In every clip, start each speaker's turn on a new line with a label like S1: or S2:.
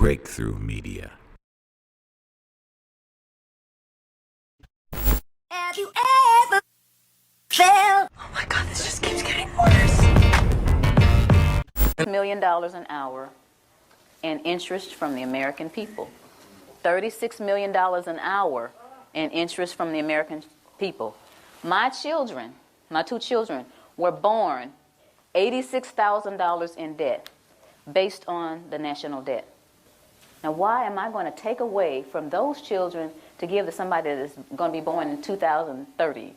S1: Breakthrough Media.
S2: Have you ever felt? Oh my God, this just keeps getting worse.
S3: $1 million an hour in interest from the American people. $36 million an hour in interest from the American people. My children, my two children, were born $86,000 in debt based on the national debt. Now, why am I going to take away from those children to give to somebody that is going to be born in 2030?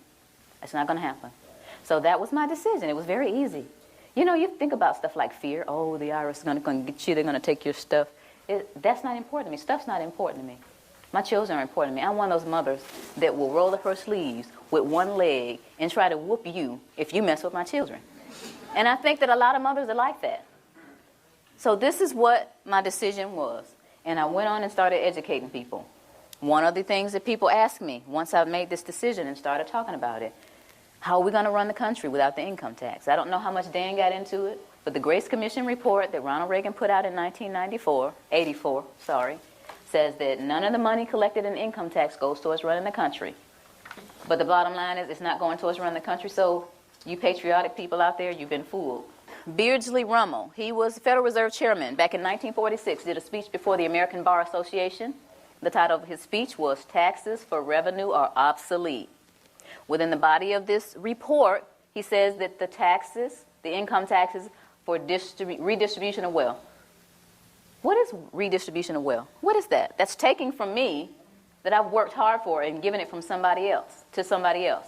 S3: That's not going to happen. So that was my decision. It was very easy. You know, you think about stuff like fear. Oh, the IRS is going to get you. They're going to take your stuff. That's not important to me. Stuff's not important to me. My children are important to me. I'm one of those mothers that will roll up her sleeves with one leg and try to whoop you if you mess with my children. And I think that a lot of mothers are like that. So this is what my decision was. And I went on and started educating people. One of the things that people asked me once I made this decision and started talking about it, how are we going to run the country without the income tax? I don't know how much Dan got into it, but the Grace Commission report that Ronald Reagan put out in 84, says that none of the money collected in income tax goes towards running the country. But the bottom line is it's not going towards running the country, so you patriotic people out there, you've been fooled. Beardsley Rummel, he was Federal Reserve Chairman back in 1946, did a speech before the American Bar Association. The title of his speech was Taxes for Revenue Are Obsolete. Within the body of this report, he says that the taxes, the income taxes for redistribution of wealth. What is redistribution of wealth? What is that? That's taking from me that I've worked hard for and giving it from somebody else to somebody else.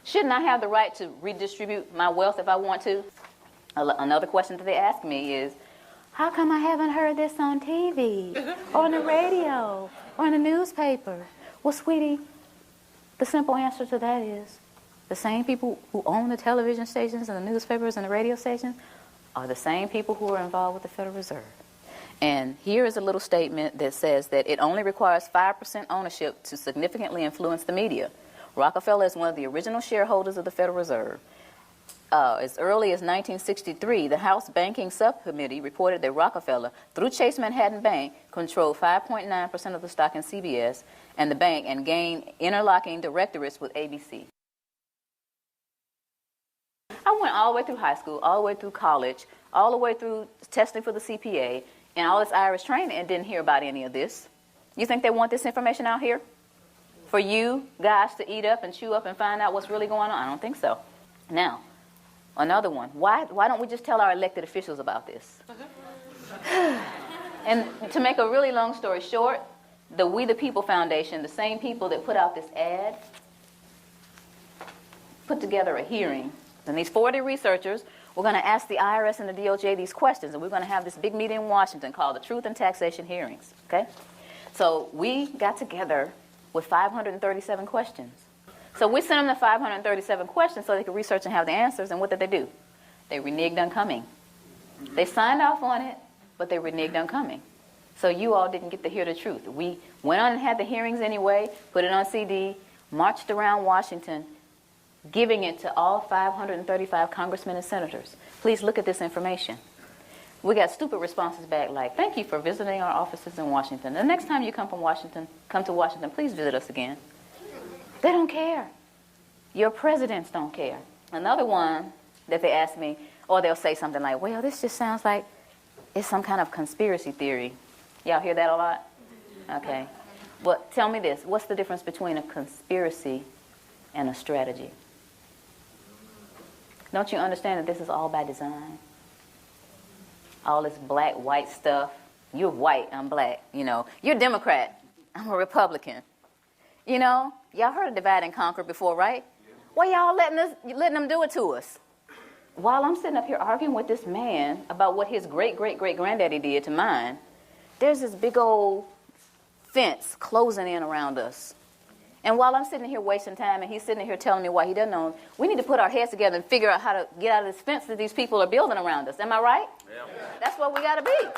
S3: Shouldn't I have the right to redistribute my wealth if I want to? Another question that they ask me is, how come I haven't heard this on TV or on the radio or in the newspaper? Well, sweetie, the simple answer to that is the same people who own the television stations and the newspapers and the radio stations are the same people who are involved with the Federal Reserve. And here is a little statement that says that it only requires 5% ownership to significantly influence the media. Rockefeller is one of the original shareholders of the Federal Reserve. As early as 1963, the House Banking Subcommittee reported that Rockefeller, through Chase Manhattan Bank, controlled 5.9% of the stock in CBS and the bank and gained interlocking directorates with ABC. I went all the way through high school, all the way through college, all the way through testing for the CPA, and all this Irish training and didn't hear about any of this. You think they want this information out here? For you guys to eat up and chew up and find out what's really going on? I don't think so. Now, another one. Why don't we just tell our elected officials about this? And to make a really long story short, the We the People Foundation, the same people that put out this ad, put together a hearing. And these 40 researchers were going to ask the IRS and the DOJ these questions. And we're going to have this big meeting in Washington called the Truth and Taxation Hearings. Okay? So we got together with 537 questions. So we sent them the 537 questions so they could research and have the answers. And what did they do? They reneged on coming. They signed off on it, but they reneged on coming. So you all didn't get to hear the truth. We went on and had the hearings anyway, put it on CD, marched around Washington, giving it to all 535 congressmen and senators. Please look at this information. We got stupid responses back like, thank you for visiting our offices in Washington. The next time you come to Washington, please visit us again. They don't care. Your presidents don't care. Another one that they ask me, or they'll say something like, well, this just sounds like it's some kind of conspiracy theory. Y'all hear that a lot? Okay. But tell me this, what's the difference between a conspiracy and a strategy? Don't you understand that this is all by design? All this black, white stuff. You're white, I'm black. You know, you're a Democrat, I'm a Republican. You know, y'all heard of divide and conquer before, right? Why y'all letting them do it to us? While I'm sitting up here arguing with this man about what his great-great-great-granddaddy did to mine, there's this big old fence closing in around us. And while I'm sitting here wasting time and he's sitting here telling me why he doesn't know, we need to put our heads together and figure out how to get out of this fence that these people are building around us. Am I right? Yeah. That's what we got to be.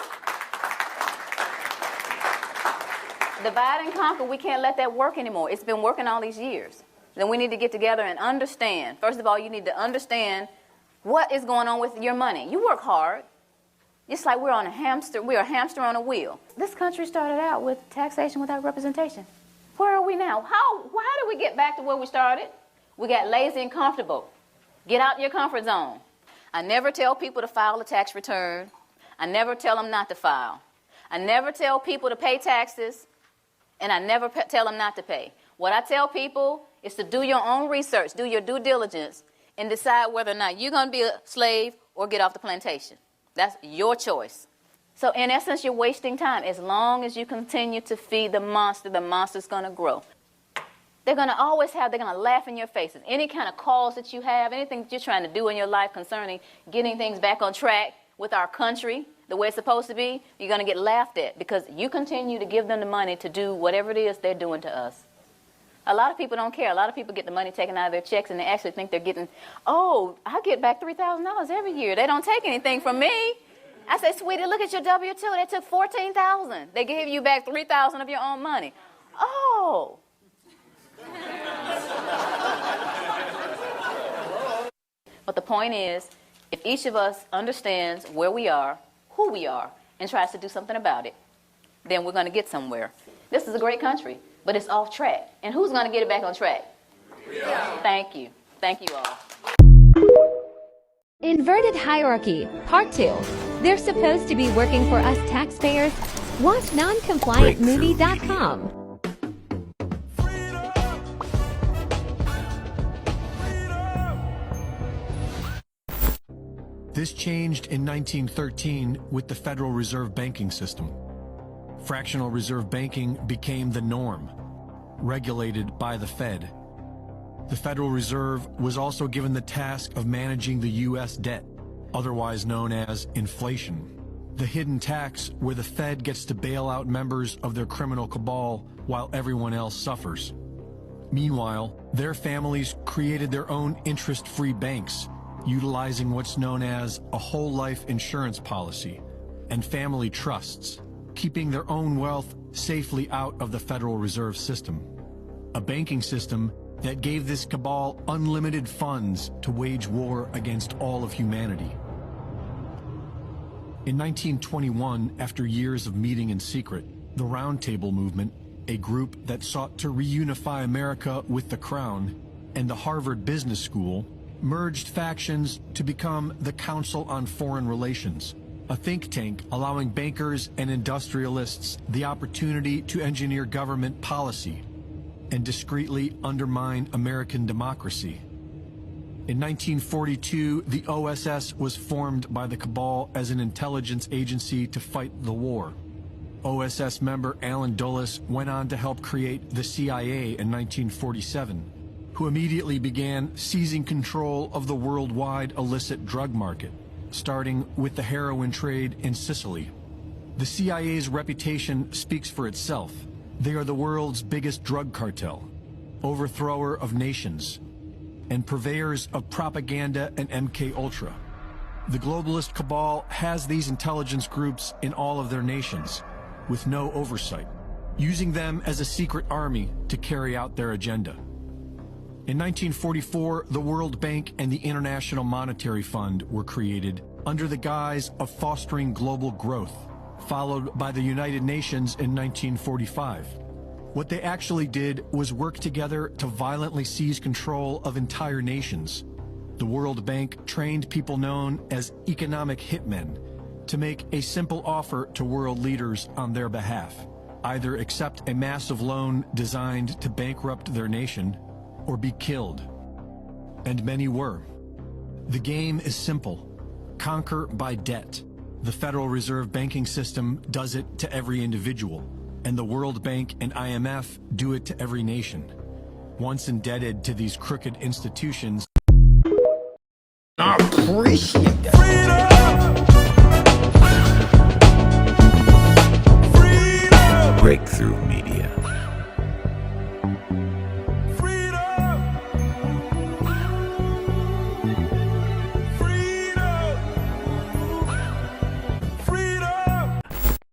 S3: Divide and conquer, we can't let that work anymore. It's been working all these years. Then we need to get together and understand. First of all, you need to understand what is going on with your money. You work hard. It's like we're a hamster on a wheel. This country started out with taxation without representation. Where are we now? How did we get back to where we started? We got lazy and comfortable. Get out your comfort zone. I never tell people to file a tax return. I never tell them not to file. I never tell people to pay taxes, and I never tell them not to pay. What I tell people is to do your own research, do your due diligence, and decide whether or not you're going to be a slave or get off the plantation. That's your choice. So in essence, you're wasting time. As long as you continue to feed the monster's going to grow. They're going to laugh in your faces. Any kind of cause that you have, anything that you're trying to do in your life concerning getting things back on track with our country, the way it's supposed to be, you're going to get laughed at because you continue to give them the money to do whatever it is they're doing to us. A lot of people don't care. A lot of people get the money taken out of their checks and they actually think they're getting, oh, I get back $3,000 every year. They don't take anything from me. I say, sweetie, look at your W-2. They took $14,000. They gave you back $3,000 of your own money. Oh. But the point is, if each of us understands where we are, who we are, and tries to do something about it, then we're going to get somewhere. This is a great country, but it's off track. And who's going to get it back on track? Yeah. Thank you. Thank you all.
S1: Inverted Hierarchy, Part 2. They're supposed to be working for us taxpayers. Watch noncompliantmovie.com.
S4: This changed in 1913 with the Federal Reserve banking system. Fractional reserve banking became the norm, regulated by the Fed. The Federal Reserve was also given the task of managing the U.S. debt, otherwise known as inflation, the hidden tax where the Fed gets to bail out members of their criminal cabal while everyone else suffers. Meanwhile, their families created their own interest-free banks, utilizing what's known as a whole life insurance policy and family trusts, keeping their own wealth safely out of the Federal Reserve System. A banking system that gave this cabal unlimited funds to wage war against all of humanity. In 1921, after years of meeting in secret, the Round Table movement, a group that sought to reunify America with the Crown, and the Harvard Business School, merged factions to become the Council on Foreign Relations, a think tank allowing bankers and industrialists the opportunity to engineer government policy and discreetly undermine American democracy. In 1942, the OSS was formed by the cabal as an intelligence agency to fight the war. OSS member Allen Dulles went on to help create the CIA in 1947, who immediately began seizing control of the worldwide illicit drug market, starting with the heroin trade in Sicily. The CIA's reputation speaks for itself. They are the world's biggest drug cartel, overthrower of nations, and purveyors of propaganda and MK Ultra. The globalist cabal has these intelligence groups in all of their nations, with no oversight, using them as a secret army to carry out their agenda. In 1944, the World Bank and the International Monetary Fund were created under the guise of fostering global growth, followed by the United Nations in 1945. What they actually did was work together to violently seize control of entire nations. The World Bank trained people known as economic hitmen to make a simple offer to world leaders on their behalf: either accept a massive loan designed to bankrupt their nation, or be killed. And many were. The game is simple. Conquer by debt. The Federal Reserve banking system does it to every individual, and the World Bank and IMF do it to every nation. Once indebted to these crooked institutions,
S5: I appreciate that. Breakthrough Media.